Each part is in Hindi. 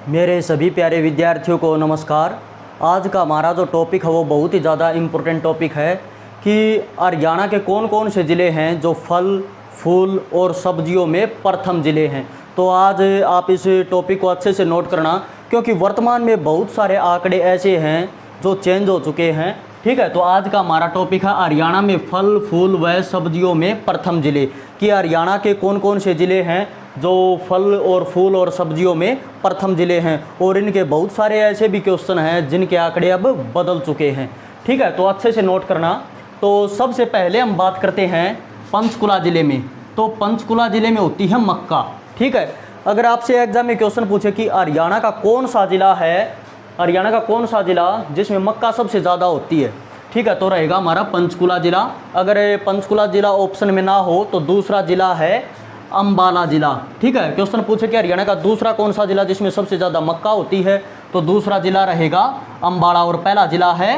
मेरे सभी प्यारे विद्यार्थियों को नमस्कार। आज का हमारा जो टॉपिक है वो बहुत ही ज़्यादा इम्पोर्टेंट टॉपिक है कि हरियाणा के कौन कौन से ज़िले हैं जो फल, फूल और सब्जियों में प्रथम ज़िले हैं। तो आज आप इस टॉपिक को अच्छे से नोट करना, क्योंकि वर्तमान में बहुत सारे आंकड़े ऐसे हैं जो चेंज हो चुके हैं। ठीक है, तो आज का हमारा टॉपिक है हरियाणा में फल, फूल व सब्जियों में प्रथम ज़िले, कि हरियाणा के कौन कौन से ज़िले हैं जो फल और फूल और सब्जियों में प्रथम ज़िले हैं। और इनके बहुत सारे ऐसे भी क्वेश्चन हैं जिनके आंकड़े अब बदल चुके हैं। ठीक है, तो अच्छे से नोट करना। तो सबसे पहले हम बात करते हैं पंचकुला ज़िले में। तो पंचकुला ज़िले में होती है मक्का। ठीक है, अगर आपसे एग्जाम में क्वेश्चन पूछे कि हरियाणा का कौन सा ज़िला है, हरियाणा का कौन सा ज़िला जिसमें मक्का सबसे ज़्यादा होती है, ठीक है, तो रहेगा हमारा पंचकुला ज़िला। अगर पंचकुला ज़िला ऑप्शन में ना हो तो दूसरा ज़िला है अम्बाला ज़िला। ठीक है, क्वेश्चन पूछे कि हरियाणा का दूसरा कौन सा ज़िला जिसमें सबसे ज़्यादा मक्का होती है, तो दूसरा ज़िला रहेगा अम्बाला और पहला ज़िला है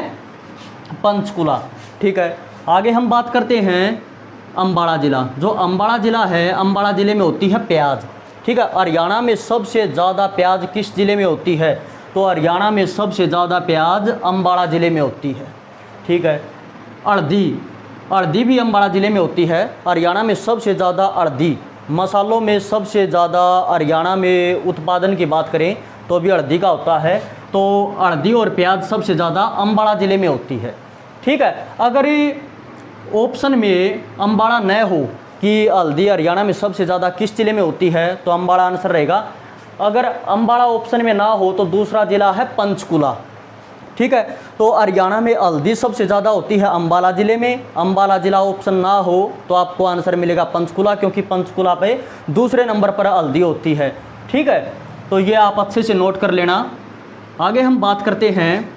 पंचकुला। ठीक है, आगे हम बात करते हैं अम्बाला ज़िला। जो अम्बाला ज़िला है, अम्बाला ज़िले में होती है प्याज। ठीक है, हरियाणा में सबसे ज़्यादा प्याज किस ज़िले में होती है, तो हरियाणा में सबसे ज़्यादा प्याज अम्बाला ज़िले में होती है। ठीक है, अर्दी भी अम्बाला ज़िले में होती है। हरियाणा में सबसे ज़्यादा अर्दी, मसालों में सबसे ज़्यादा हरियाणा में उत्पादन की बात करें तो भी अर्दी का होता है। तो अर्दी और प्याज सबसे ज़्यादा अम्बाला ज़िले में होती है। ठीक है, अगर ऑप्शन में अम्बाला न हो कि हल्दी हरियाणा में सबसे ज़्यादा किस ज़िले में होती है, तो अम्बाला आंसर रहेगा। अगर अम्बाला ऑप्शन में ना हो तो दूसरा ज़िला है पंचकुला। ठीक है, तो हरियाणा में हल्दी सबसे ज़्यादा होती है अम्बाला ज़िले में। अम्बाला ज़िला ऑप्शन ना हो तो आपको आंसर मिलेगा पंचकुला, क्योंकि पंचकुला पे दूसरे नंबर पर हल्दी होती है। ठीक है, तो ये आप अच्छे से नोट कर लेना। आगे हम बात करते हैं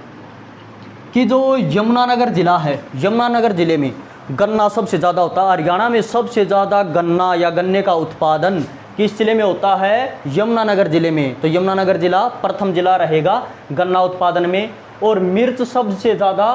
कि जो यमुनानगर ज़िला है, यमुनानगर ज़िले में गन्ना सबसे ज़्यादा होता है। हरियाणा में सबसे ज़्यादा गन्ना या गन्ने का उत्पादन किस ज़िले में होता है, यमुनानगर ज़िले में। तो यमुनानगर ज़िला प्रथम ज़िला रहेगा गन्ना उत्पादन में। और मिर्च सबसे ज़्यादा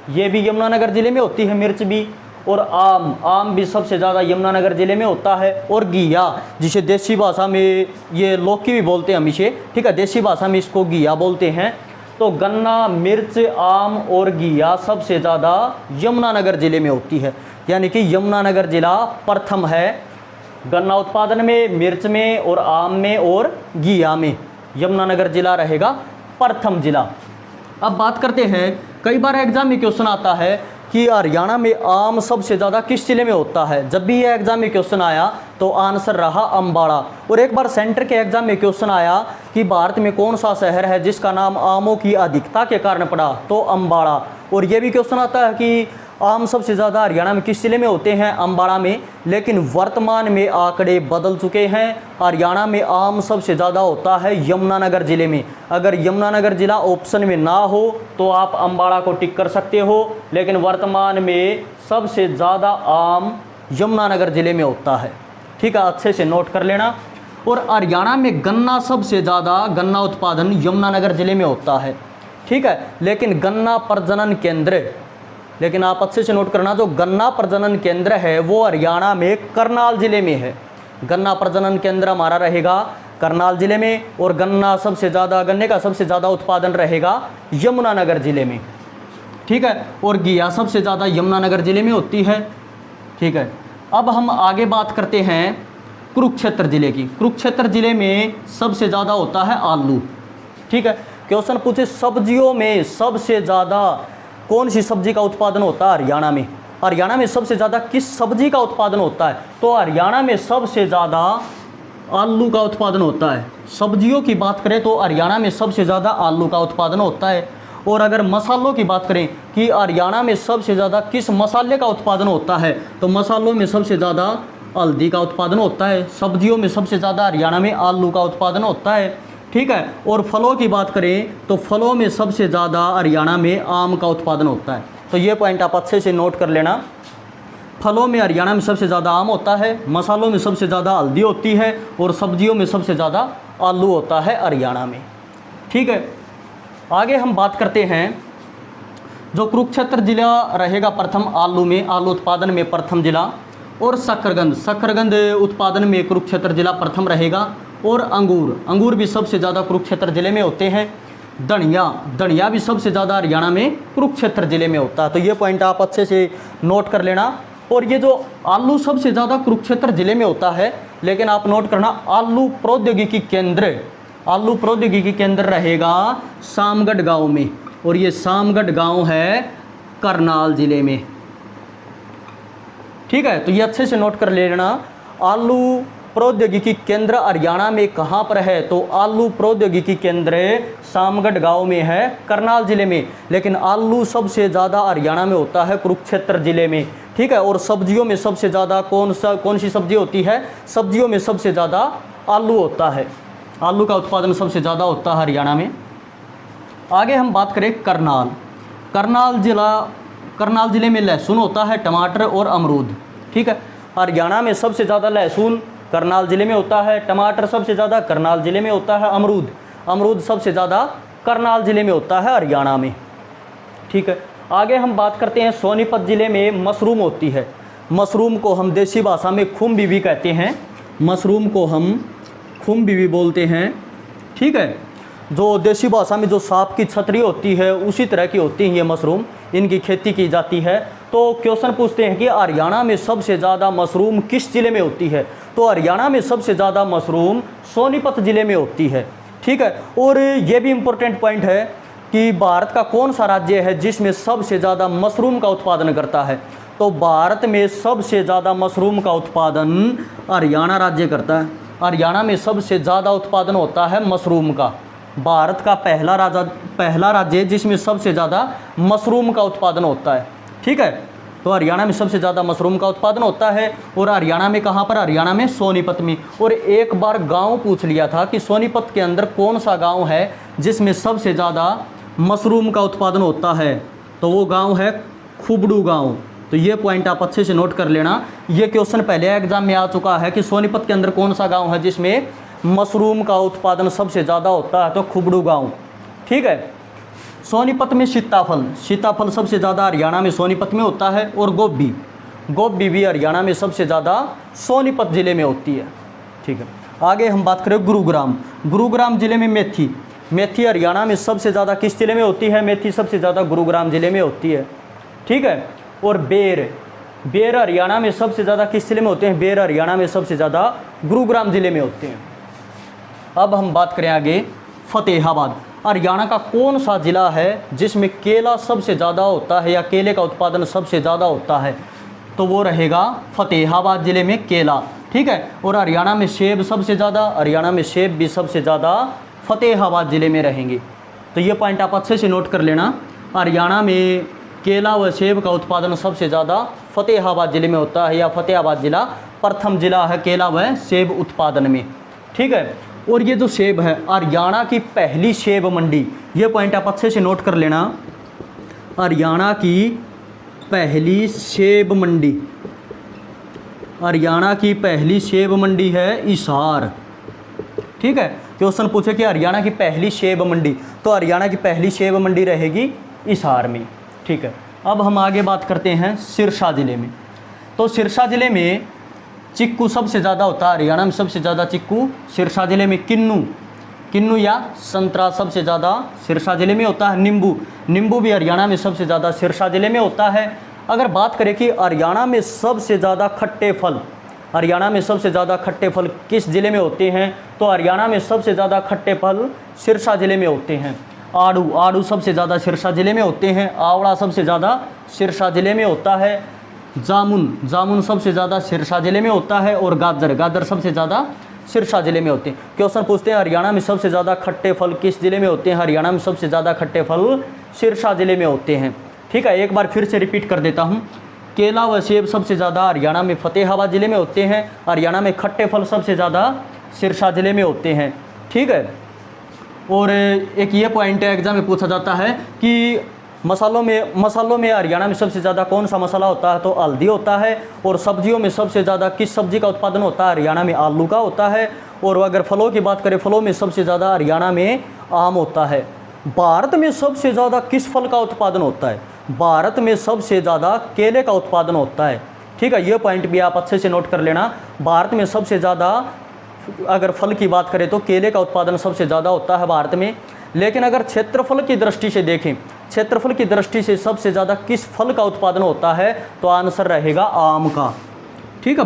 ये भी यमुनानगर ज़िले में होती है, मिर्च भी। और आम भी सबसे ज़्यादा यमुनानगर ज़िले में होता है। और घिया, जिसे देसी भाषा में ये लौकी भी बोलते हैं हम इसे, ठीक है, देसी भाषा में इसको घिया बोलते हैं। तो गन्ना, मिर्च, आम और घिया सबसे ज़्यादा यमुनानगर ज़िले में होती है, यानी कि यमुनानगर ज़िला प्रथम है गन्ना उत्पादन में, मिर्च में और आम में और घिया में। यमुनानगर ज़िला रहेगा प्रथम ज़िला। अब बात करते हैं, कई बार एग्जाम में क्वेश्चन आता है कि हरियाणा में आम सबसे ज़्यादा किस ज़िले में होता है। जब भी ये एग्जाम में क्वेश्चन आया तो आंसर रहा अम्बाड़ा। और एक बार सेंटर के एग्जाम में क्वेश्चन आया कि भारत में कौन सा शहर है जिसका नाम आमों की अधिकता के कारण पड़ा, तो अम्बाड़ा। और ये भी क्वेश्चन आता है कि आम सबसे ज़्यादा हरियाणा में किस ज़िले में होते हैं, अम्बाड़ा में। लेकिन वर्तमान में आंकड़े बदल चुके हैं। हरियाणा में आम सबसे ज़्यादा होता है यमुनानगर ज़िले में। अगर यमुनानगर ज़िला ऑप्शन में ना हो तो आप अम्बाड़ा को टिक कर सकते हो, लेकिन वर्तमान में सबसे ज़्यादा आम यमुनानगर ज़िले में होता है। ठीक है, अच्छे से नोट कर लेना। और हरियाणा में गन्ना सबसे ज़्यादा, गन्ना उत्पादन यमुनानगर ज़िले में होता है। ठीक है, लेकिन गन्ना प्रजनन केंद्र, लेकिन आप अच्छे से नोट करना, जो गन्ना प्रजनन केंद्र है वो हरियाणा में करनाल ज़िले में है। गन्ना प्रजनन केंद्र हमारा रहेगा करनाल ज़िले में। और गन्ना सबसे ज़्यादा, गन्ने का सबसे ज़्यादा उत्पादन रहेगा यमुनानगर ज़िले में। ठीक है, और घिया सबसे ज़्यादा यमुनानगर ज़िले में होती है। ठीक है, अब हम आगे बात करते हैं कुरुक्षेत्र ज़िले की। कुरुक्षेत्र ज़िले में सबसे ज़्यादा होता है आलू। ठीक है, क्वेश्चन पूछे सब्जियों में सबसे ज़्यादा कौन सी सब्जी का उत्पादन होता है हरियाणा में, हरियाणा में सबसे ज़्यादा किस सब्जी का उत्पादन होता है, तो हरियाणा में सबसे ज़्यादा आलू का उत्पादन होता है। सब्जियों की बात करें तो हरियाणा में सबसे ज़्यादा आलू का उत्पादन होता है। और अगर मसालों की बात करें कि हरियाणा में सबसे ज़्यादा किस मसाले का उत्पादन होता है, तो मसालों में सबसे ज़्यादा हल्दी का उत्पादन होता है। सब्जियों में सबसे ज़्यादा हरियाणा में आलू का उत्पादन होता है। ठीक है, और फलों की बात करें तो फलों में सबसे ज़्यादा हरियाणा में आम का उत्पादन होता है। तो ये पॉइंट आप अच्छे से नोट कर लेना। फलों में हरियाणा में सबसे ज़्यादा आम होता है, मसालों में सबसे ज़्यादा हल्दी होती है और सब्जियों में सबसे ज़्यादा आलू होता है हरियाणा में। ठीक है, आगे हम बात करते हैं, जो कुरुक्षेत्र जिला रहेगा प्रथम आलू में, आलू उत्पादन में प्रथम जिला। और शकरकंद उत्पादन में कुरुक्षेत्र जिला प्रथम रहेगा। और अंगूर, अंगूर भी सबसे ज़्यादा कुरुक्षेत्र ज़िले में होते हैं। धनिया, धनिया भी सबसे ज़्यादा हरियाणा में कुरुक्षेत्र ज़िले में होता है। तो ये पॉइंट आप अच्छे से नोट कर लेना। और ये जो आलू सबसे ज़्यादा कुरुक्षेत्र ज़िले में होता है, लेकिन आप नोट करना आलू प्रौद्योगिकी केंद्र, आलू प्रौद्योगिकी केंद्र रहेगा सामगढ़ गांव में, और ये सामगढ़ गांव है करनाल ज़िले में। ठीक है, तो ये अच्छे से नोट कर लेना। आलू प्रौद्योगिकी केंद्र हरियाणा में कहाँ पर है? तो आलू प्रौद्योगिकी केंद्र सामगढ़ गांव में है, करनाल ज़िले में। लेकिन आलू सबसे ज़्यादा हरियाणा में होता है कुरुक्षेत्र ज़िले में। ठीक है, और सब्जियों में सबसे ज़्यादा कौन सी सब्जी होती है? सब्जियों में सबसे ज़्यादा आलू होता है, आलू का उत्पादन सबसे ज़्यादा होता है हरियाणा में। आगे हम बात करें करनाल, करनाल ज़िले में लहसुन होता है, टमाटर और अमरूद। ठीक है, हरियाणा में सबसे ज़्यादा लहसुन करनाल ज़िले में होता है, टमाटर सबसे ज़्यादा करनाल ज़िले में होता है, अमरूद सबसे ज़्यादा करनाल ज़िले में होता है हरियाणा में। ठीक है, आगे हम बात करते हैं सोनीपत ज़िले में मशरूम होती है। मशरूम को हम देसी भाषा में खुम्बी भी कहते हैं, मशरूम को हम खुम्बी भी बोलते हैं। ठीक है, जो देसी भाषा में जो सांप की छतरी होती है उसी तरह की होती है ये मशरूम, इनकी खेती की जाती है। तो क्वेश्चन पूछते हैं कि हरियाणा में सबसे ज़्यादा मशरूम किस ज़िले में होती है? तो हरियाणा में सबसे ज़्यादा मशरूम सोनीपत ज़िले में होती है। ठीक है, और ये भी इम्पोर्टेंट पॉइंट है कि भारत का कौन सा राज्य है जिसमें सबसे ज़्यादा मशरूम का उत्पादन करता है? तो भारत में सबसे ज़्यादा मशरूम का उत्पादन हरियाणा राज्य करता है। हरियाणा में सबसे ज़्यादा उत्पादन होता है मशरूम का। भारत का पहला राज्य जिसमें सबसे ज़्यादा मशरूम का उत्पादन होता है। ठीक है, तो हरियाणा में सबसे ज़्यादा मशरूम का उत्पादन होता है। और हरियाणा में कहाँ पर? हरियाणा में सोनीपत में। और एक बार गांव पूछ लिया था कि सोनीपत के अंदर कौन सा गांव है जिसमें सबसे ज़्यादा मशरूम का उत्पादन होता है? तो वो गांव है खुबड़ू गांव। तो ये पॉइंट आप अच्छे से नोट कर लेना। ये क्वेश्चन पहले एग्जाम में आ चुका है कि सोनीपत के अंदर कौन सा गांव है जिसमें मशरूम का उत्पादन सबसे ज़्यादा होता है? तो खुबड़ू गांव। ठीक है, सोनीपत में सीताफल सबसे ज़्यादा हरियाणा में सोनीपत में होता है। और गोभी भी हरियाणा में सबसे ज़्यादा सोनीपत ज़िले में होती है। ठीक है, आगे हम बात करें गुरुग्राम ज़िले में मेथी हरियाणा में सबसे ज़्यादा किस ज़िले में होती है? मेथी सबसे ज़्यादा गुरुग्राम ज़िले में होती है। ठीक है, और बेर हरियाणा में सबसे ज़्यादा किस ज़िले में होते हैं? बेर हरियाणा में सबसे ज़्यादा गुरुग्राम ज़िले में होते हैं। अब हम बात करें आगे फतेहाबाद। हरियाणा का कौन सा ज़िला है जिसमें केला सबसे ज़्यादा होता है या केले का उत्पादन सबसे ज़्यादा होता है? तो वो रहेगा फतेहाबाद ज़िले में केला। ठीक है, और हरियाणा में सेब सबसे ज़्यादा, हरियाणा में सेब भी सबसे ज़्यादा फतेहाबाद ज़िले में रहेंगे। तो ये पॉइंट आप अच्छे से नोट कर लेना। हरियाणा में केला व सेब का उत्पादन सबसे ज़्यादा फतेहाबाद ज़िले में होता है, या फतेहाबाद ज़िला प्रथम ज़िला है केला व सेब उत्पादन में। ठीक है, और ये जो सेब है हरियाणा की पहली सेब मंडी, ये पॉइंट आप अच्छे से नोट कर लेना। हरियाणा की पहली सेब मंडी, हरियाणा की पहली सेब मंडी है हिसार। ठीक है, क्वेश्चन पूछे कि हरियाणा की पहली सेब मंडी, तो हरियाणा की पहली सेब मंडी रहेगी हिसार में। ठीक है, अब हम आगे बात करते हैं सिरसा ज़िले में। तो सिरसा ज़िले में चिक्कू सबसे ज़्यादा होता है, हरियाणा में सबसे ज़्यादा चिक्कू। सिरसा ज़िले में किन्नू या संतरा सबसे ज़्यादा सिरसा ज़िले में होता है। नींबू भी हरियाणा में सबसे ज़्यादा सिरसा ज़िले में होता है। अगर बात करें कि हरियाणा में सबसे ज़्यादा खट्टे फल, हरियाणा में सबसे ज़्यादा खट्टे फल किस ज़िले में होते हैं? तो हरियाणा में सबसे ज़्यादा खट्टे फल सिरसा ज़िले में होते हैं। आड़ू सबसे ज़्यादा सिरसा ज़िले में होते हैं। आंवला सबसे ज़्यादा सिरसा ज़िले में होता है। जामुन सबसे ज़्यादा सिरसा ज़िले में होता है। और गाजर सबसे ज़्यादा सिरसा ज़िले में होते हैं। क्वेश्चन पूछते हैं हरियाणा में सबसे ज़्यादा खट्टे फल किस ज़िले में होते हैं? हरियाणा में सबसे ज़्यादा खट्टे फल सिरसा ज़िले में होते हैं। ठीक है, एक बार फिर से रिपीट कर देता हूँ। केला व सेब सबसे ज़्यादा हरियाणा में फतेहाबाद ज़िले में होते हैं। हरियाणा में खट्टे फल सबसे ज़्यादा सिरसा ज़िले में होते हैं। ठीक है, और एक ये पॉइंट है एग्जाम में पूछा जाता है कि मसालों में हरियाणा में सबसे ज़्यादा कौन सा मसाला होता है? तो हल्दी होता है। और सब्जियों में सबसे ज़्यादा किस सब्जी का उत्पादन होता है? हरियाणा में आलू का होता है। और अगर फलों की बात करें, फलों में सबसे ज़्यादा हरियाणा में आम होता है। भारत में सबसे ज़्यादा किस फल का उत्पादन होता है? भारत में सबसे ज़्यादा केले का उत्पादन होता है। ठीक है, ये पॉइंट भी आप अच्छे से नोट कर लेना। भारत में सबसे ज़्यादा अगर फल की बात करें तो केले का उत्पादन सबसे ज़्यादा होता है भारत में। लेकिन अगर क्षेत्रफल की दृष्टि से देखें, क्षेत्रफल की दृष्टि से सबसे ज़्यादा किस फल का उत्पादन होता है, तो आंसर रहेगा आम का। ठीक है,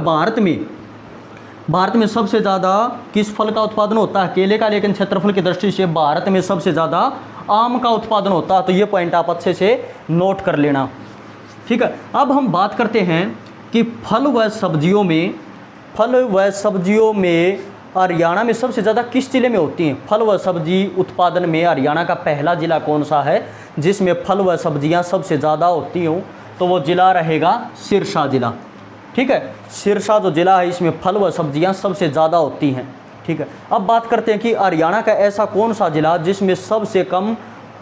भारत में सबसे ज़्यादा किस फल का उत्पादन होता है, केले का, लेकिन क्षेत्रफल की दृष्टि से भारत में सबसे ज़्यादा आम का उत्पादन होता है। तो ये पॉइंट आप अच्छे से नोट कर लेना। ठीक है, अब हम बात करते हैं कि फल व सब्जियों में हरियाणा में सबसे ज़्यादा किस जिले में होती हैं। फल व सब्जी उत्पादन में हरियाणा का पहला ज़िला कौन सा है जिसमें फल व सब्जियां सबसे ज़्यादा होती हों, तो वो ज़िला रहेगा सिरसा ज़िला। ठीक है, सिरसा जो ज़िला है इसमें फल व सब्जियां सबसे ज़्यादा होती हैं। ठीक है, अब बात करते हैं कि हरियाणा का ऐसा कौन सा ज़िला जिसमें सबसे कम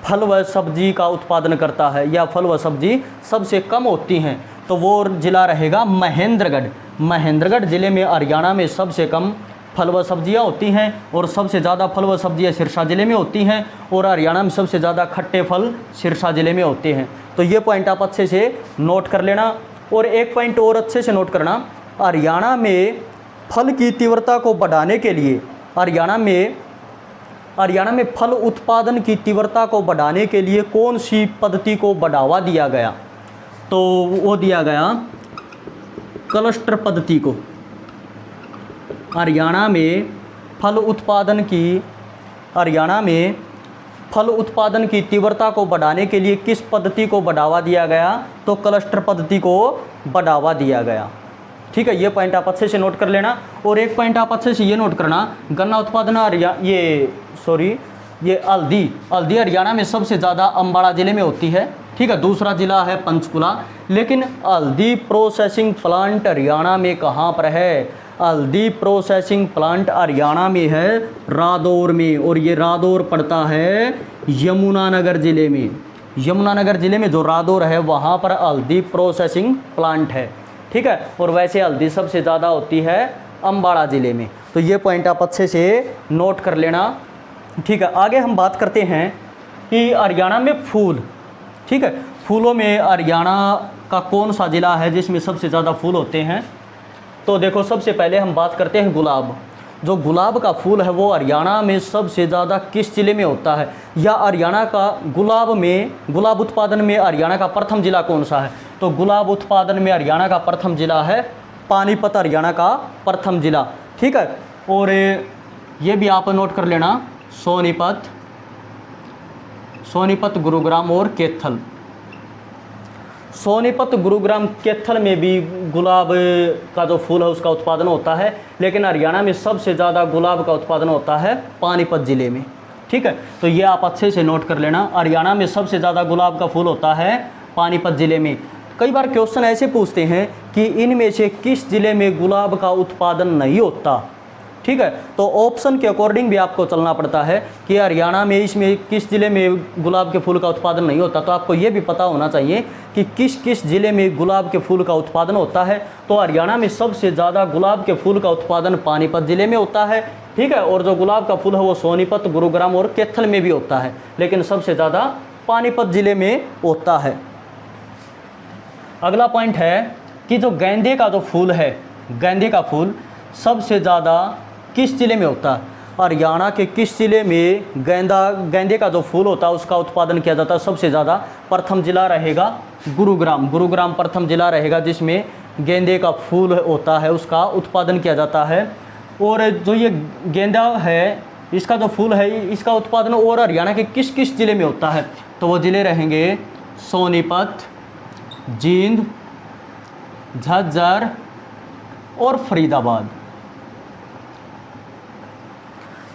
फल व सब्जी का उत्पादन करता है या फल व सब्जी सबसे कम होती हैं, तो वो ज़िला रहेगा महेंद्रगढ़। महेंद्रगढ़ ज़िले में हरियाणा में सबसे कम फल व सब्जियाँ होती हैं और सबसे ज़्यादा फल व सब्जियाँ सिरसा ज़िले में होती हैं और हरियाणा में सबसे ज़्यादा खट्टे फल सिरसा ज़िले में होते हैं। तो ये पॉइंट आप अच्छे से नोट कर लेना। और एक पॉइंट और अच्छे से नोट करना, हरियाणा में फल की तीव्रता को बढ़ाने के लिए हरियाणा में फल उत्पादन की तीव्रता को बढ़ाने के लिए कौन सी पद्धति को बढ़ावा दिया गया, तो वो दिया गया क्लस्टर पद्धति को। हरियाणा में फल उत्पादन की तीव्रता को बढ़ाने के लिए किस पद्धति को बढ़ावा दिया गया, तो क्लस्टर पद्धति को बढ़ावा दिया गया। ठीक है, ये पॉइंट आप अच्छे से नोट कर लेना। और एक पॉइंट आप अच्छे से ये नोट करना, गन्ना उत्पादन हल्दी हरियाणा में सबसे ज़्यादा अम्बाड़ा ज़िले में होती है। ठीक है, दूसरा ज़िला है पंचकुला। लेकिन हल्दी प्रोसेसिंग प्लांट हरियाणा में कहाँ पर है, हल्दी प्रोसेसिंग प्लांट हरियाणा में है रादौर में, और ये रादौर पड़ता है यमुनानगर ज़िले में। यमुनानगर ज़िले में जो रादौर है वहाँ पर हल्दी प्रोसेसिंग प्लांट है। ठीक है, और वैसे हल्दी सबसे ज़्यादा होती है अम्बाड़ा ज़िले में। तो ये पॉइंट आप अच्छे से नोट कर लेना। ठीक है, आगे हम बात करते हैं कि हरियाणा में फूल। ठीक है, फूलों में हरियाणा का कौन सा ज़िला है जिसमें सबसे ज़्यादा फूल होते हैं, तो देखो सबसे पहले हम बात करते हैं गुलाब। जो गुलाब का फूल है वो हरियाणा में सबसे ज़्यादा किस ज़िले में होता है, या हरियाणा का गुलाब उत्पादन में हरियाणा का प्रथम ज़िला कौन सा है, तो गुलाब उत्पादन में हरियाणा का प्रथम ज़िला है पानीपत, हरियाणा का प्रथम ज़िला। ठीक है, और ये भी आप नोट कर लेना, सोनीपत, गुरुग्राम और कैथल। सोनीपत, गुरुग्राम, कैथल में भी गुलाब का जो फूल है उसका उत्पादन होता है, लेकिन हरियाणा में सबसे ज़्यादा गुलाब का उत्पादन होता है पानीपत ज़िले में। ठीक है, तो ये आप अच्छे से नोट कर लेना, हरियाणा में सबसे ज़्यादा गुलाब का फूल होता है पानीपत ज़िले में। कई बार क्वेश्चन ऐसे पूछते हैं कि इनमें से किस ज़िले में गुलाब का उत्पादन नहीं होता। ठीक है, तो ऑप्शन के अकॉर्डिंग भी आपको चलना पड़ता है कि हरियाणा में इसमें किस ज़िले में गुलाब के फूल का उत्पादन नहीं होता, तो आपको ये भी पता होना चाहिए कि किस किस ज़िले में गुलाब के फूल का उत्पादन होता है। तो हरियाणा में सबसे ज़्यादा गुलाब के फूल का उत्पादन पानीपत ज़िले में होता है। ठीक है, और जो गुलाब का फूल है वो सोनीपत, गुरुग्राम और कैथल में भी होता है, लेकिन सबसे ज़्यादा पानीपत ज़िले में होता है। अगला पॉइंट है कि जो गेंदे का जो फूल है, गेंदे का फूल सबसे ज़्यादा किस ज़िले में होता है, हरियाणा के किस ज़िले में गेंदे का जो फूल होता है उसका उत्पादन किया जाता है सबसे ज़्यादा, प्रथम ज़िला रहेगा गुरुग्राम प्रथम ज़िला रहेगा जिसमें गेंदे का फूल होता है उसका उत्पादन किया जाता है। और जो ये गेंदा है इसका जो फूल है इसका उत्पादन और हरियाणा के किस किस ज़िले में होता है, तो वो ज़िले रहेंगे सोनीपत, जींद, झज्जर और फरीदाबाद।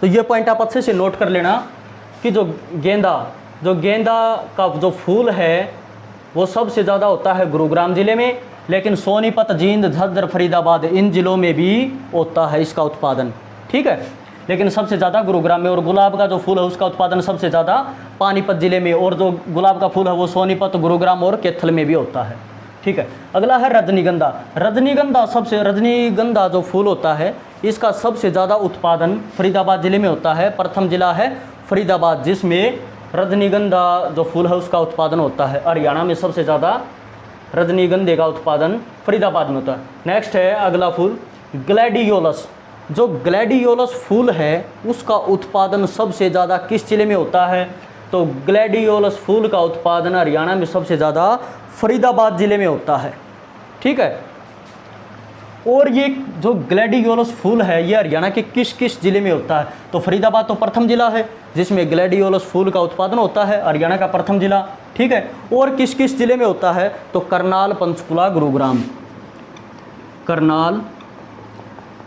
तो ये पॉइंट आप अच्छे से नोट कर लेना कि जो गेंदा का जो फूल है वो सबसे ज़्यादा होता है गुरुग्राम ज़िले में, लेकिन सोनीपत, जींद, झज्जर, फरीदाबाद इन ज़िलों में भी होता है इसका उत्पादन। ठीक है, लेकिन सबसे ज़्यादा गुरुग्राम में। और गुलाब का जो फूल है उसका उत्पादन सबसे ज़्यादा पानीपत ज़िले में, और जो गुलाब का फूल है वो सोनीपत, गुरुग्राम और कैथल में भी होता है। ठीक है, अगला है रजनीगंधा। रजनीगंधा जो फूल होता है इसका सबसे ज़्यादा उत्पादन फरीदाबाद ज़िले में होता है। प्रथम ज़िला है फरीदाबाद जिसमें रजनीगंधा जो फूल है उसका उत्पादन होता है। हरियाणा में सबसे ज़्यादा रजनीगंधे का उत्पादन फरीदाबाद में होता है। नेक्स्ट है अगला फूल ग्लैडियोलस। जो ग्लैडियोलस फूल है उसका उत्पादन सबसे ज़्यादा किस जिले में होता है? तो ग्लैडियोलस फूल का उत्पादन हरियाणा में सबसे ज़्यादा फरीदाबाद जिले में होता है। ठीक है, और ये जो ग्लैडियोलस फूल है ये हरियाणा के किस किस जिले में होता है? तो फरीदाबाद तो प्रथम जिला है जिसमें ग्लैडियोलस फूल का उत्पादन होता है, हरियाणा का प्रथम जिला। ठीक है, और किस किस जिले में होता है? तो करनाल, पंचकुला, गुरुग्राम। करनाल,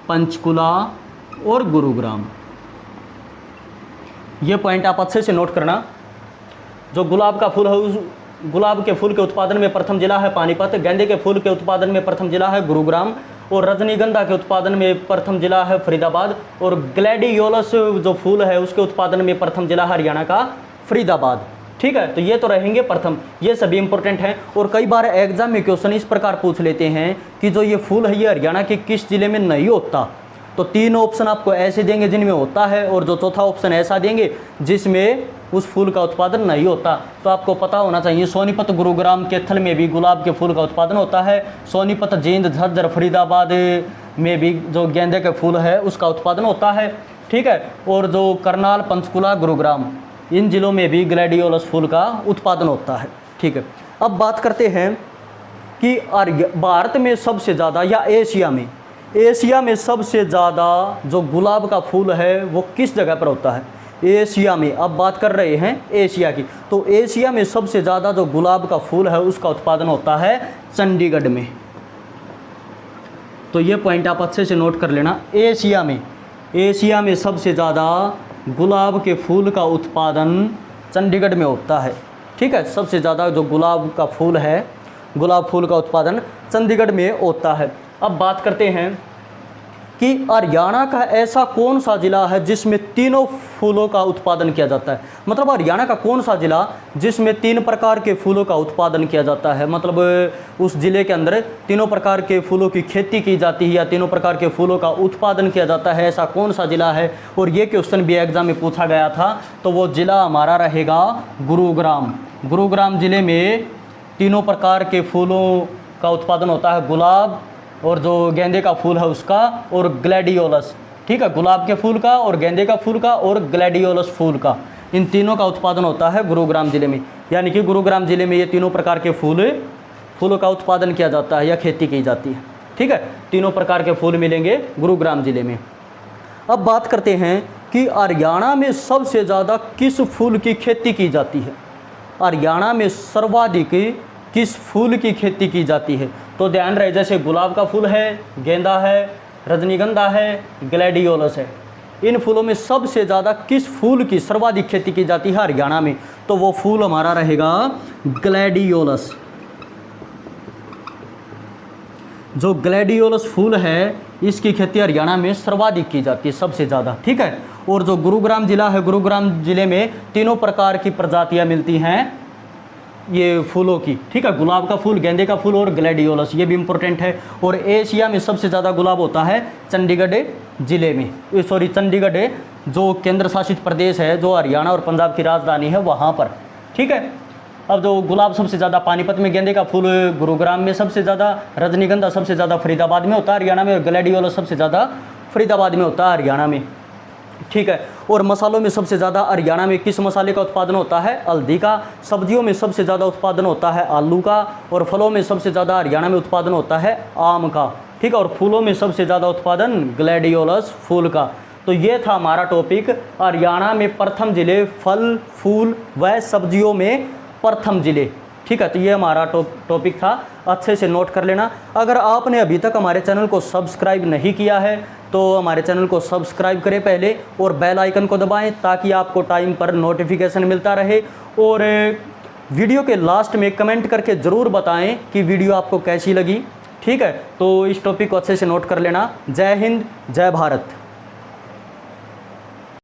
पंचकुला और गुरुग्राम, ये पॉइंट आप अच्छे से नोट करना। जो गुलाब का फूल है उस गुलाब के फूल के उत्पादन में प्रथम जिला है पानीपत, गेंदे के फूल के उत्पादन में प्रथम जिला है गुरुग्राम, और रजनीगंधा के उत्पादन में प्रथम जिला है फरीदाबाद, और ग्लैडियोलस जो फूल है उसके उत्पादन में प्रथम जिला हरियाणा का फरीदाबाद। ठीक है, तो ये तो रहेंगे प्रथम, ये सभी इंपॉर्टेंट हैं। और कई बार एग्जाम में क्वेश्चन इस प्रकार पूछ लेते हैं कि जो ये फूल है ये हरियाणा के किस जिले में नहीं होता? तो 3 ऑप्शन आपको ऐसे देंगे जिनमें होता है, और जो चौथा ऑप्शन ऐसा देंगे जिसमें उस फूल का उत्पादन नहीं होता। तो आपको पता होना चाहिए सोनीपत, गुरुग्राम, कैथल में भी गुलाब के फूल का उत्पादन होता है। सोनीपत, जींद, झज्जर, फरीदाबाद में भी जो गेंदे के फूल है उसका उत्पादन होता है। ठीक है, और जो करनाल, पंचकुला, गुरुग्राम, इन जिलों में भी ग्लैडियोलस फूल का उत्पादन होता है। ठीक है, अब बात करते हैं कि भारत में सबसे ज़्यादा या एशिया में सबसे ज़्यादा जो गुलाब का फूल है वो किस जगह पर होता है? एशिया में, अब बात कर रहे हैं एशिया की, तो एशिया में सबसे ज़्यादा जो गुलाब का फूल है उसका उत्पादन होता है चंडीगढ़ में। तो ये पॉइंट आप अच्छे से नोट कर लेना। एशिया में सबसे ज़्यादा गुलाब के फूल का उत्पादन चंडीगढ़ में होता है। ठीक है, सबसे ज़्यादा जो गुलाब का फूल है, गुलाब फूल का उत्पादन चंडीगढ़ में होता है। अब बात करते हैं कि हरियाणा का ऐसा कौन सा ज़िला है जिसमें तीनों फूलों का उत्पादन किया जाता है? मतलब हरियाणा का कौन सा ज़िला जिसमें 3 प्रकार के फूलों का उत्पादन किया जाता है? मतलब उस ज़िले के अंदर तीनों प्रकार के फूलों की खेती की जाती है या तीनों प्रकार के फूलों का उत्पादन किया जाता है, ऐसा कौन सा ज़िला है? और ये क्वेश्चन भी एग्जाम में पूछा गया था। तो वो ज़िला हमारा रहेगा गुरुग्राम। गुरुग्राम ज़िले में तीनों प्रकार के फूलों का उत्पादन होता है, गुलाब और जो गेंदे का फूल है उसका, और ग्लैडियोलस। ठीक है, गुलाब के फूल का और गेंदे का फूल का और ग्लैडियोलस फूल का, इन तीनों का उत्पादन होता है गुरुग्राम ज़िले में। यानी कि गुरुग्राम ज़िले में ये तीनों प्रकार के फूलों का उत्पादन किया जाता है या खेती की जाती है। ठीक है, तीनों प्रकार के फूल मिलेंगे गुरुग्राम ज़िले में। अब बात करते हैं कि हरियाणा में सबसे ज़्यादा किस फूल की खेती की जाती है? हरियाणा में सर्वाधिक किस फूल की खेती की जाती है? तो ध्यान रहे, जैसे गुलाब का फूल है, गेंदा है, रजनीगंधा है, ग्लैडियोलस है, इन फूलों में सबसे ज़्यादा किस फूल की सर्वाधिक खेती की जाती है हरियाणा में? तो वो फूल हमारा रहेगा ग्लैडियोलस। जो ग्लैडियोलस फूल है इसकी खेती हरियाणा में सर्वाधिक की जाती है, सबसे ज़्यादा। ठीक है, और जो गुरुग्राम ज़िला है, गुरुग्राम ज़िले में तीनों प्रकार की प्रजातियाँ मिलती हैं ये फूलों की। ठीक है, गुलाब का फूल, गेंदे का फूल और ग्लैडियोलस, ये भी इम्पोर्टेंट है। और एशिया में सबसे ज़्यादा गुलाब होता है चंडीगढ़ ज़िले में, चंडीगढ़ जो केंद्र शासित प्रदेश है, जो हरियाणा और पंजाब की राजधानी है, वहाँ पर। ठीक है, अब जो गुलाब सबसे ज़्यादा पानीपत में, गेंदे का फूल गुरुग्राम में सबसे ज़्यादा, रजनीगंधा सबसे ज़्यादा फरीदाबाद में होता है हरियाणा में, और ग्लैडियोलस सबसे ज़्यादा फरीदाबाद में होता है हरियाणा में। ठीक है, और मसालों में सबसे ज़्यादा हरियाणा में किस मसाले का उत्पादन होता है? हल्दी का। सब्जियों में सबसे ज़्यादा उत्पादन होता है आलू का, और फलों में सबसे ज़्यादा हरियाणा में उत्पादन होता है आम का। ठीक है, और फूलों में सबसे ज़्यादा उत्पादन ग्लैडियोलस फूल का। तो ये था हमारा टॉपिक, हरियाणा में प्रथम जिले, फल, फूल व सब्जियों में प्रथम जिले। ठीक है, तो ये हमारा टॉपिक था, अच्छे से नोट कर लेना। अगर आपने अभी तक हमारे चैनल को सब्सक्राइब नहीं किया है तो हमारे चैनल को सब्सक्राइब करें पहले, और बेल आइकन को दबाएं ताकि आपको टाइम पर नोटिफिकेशन मिलता रहे। और वीडियो के लास्ट में कमेंट करके ज़रूर बताएं कि वीडियो आपको कैसी लगी। ठीक है, तो इस टॉपिक को अच्छे से नोट कर लेना। जय हिंद, जय भारत।